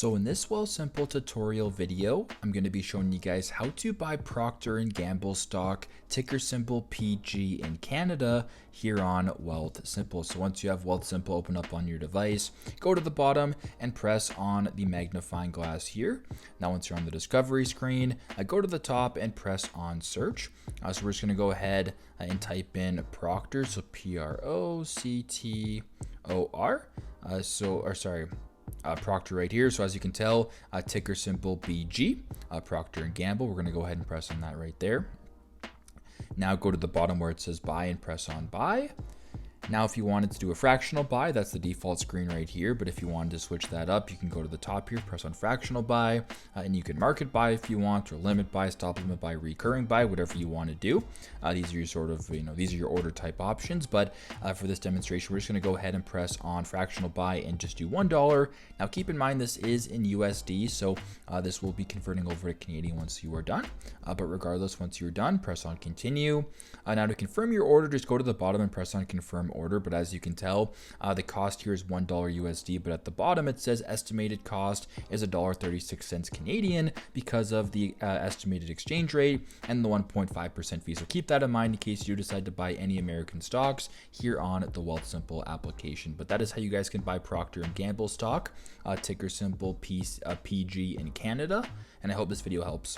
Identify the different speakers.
Speaker 1: So in this Wealthsimple tutorial video, I'm going to be showing you guys how to buy Procter Gamble stock, ticker symbol PG in Canada, here on Wealthsimple. So once you have Wealthsimple open up on your device, go to the bottom and press on the magnifying glass here. Now once you're on the discovery screen, go to the top and press on search. So we're just going to go ahead and type in Procter, so Proctor. Procter right here. So as you can tell, ticker symbol BG, Procter & Gamble. We're going to go ahead and press on that right there. Now go to the bottom where it says buy and press on buy. Now, if you wanted to do a fractional buy, that's the default screen right here. But if you wanted to switch that up, you can go to the top here, press on fractional buy, and you can market buy if you want, or limit buy, stop limit buy, recurring buy, whatever you want to do. These are your these are your order type options. But for this demonstration, we're just going to go ahead and press on fractional buy and just do $1. Now, keep in mind this is in USD, so this will be converting over to Canadian once you are done. But regardless, once you're done, press on continue. Now to confirm your order, just go to the bottom and press on confirm order. But as you can tell, the cost here is $1 USD, but at the bottom it says estimated cost is $1.36 Canadian because of the estimated exchange rate and the 1.5% fee. So keep that in mind in case you decide to buy any American stocks here on the Wealthsimple application. But that is how you guys can buy Procter & Gamble stock, ticker symbol PG in Canada. And I hope this video helps.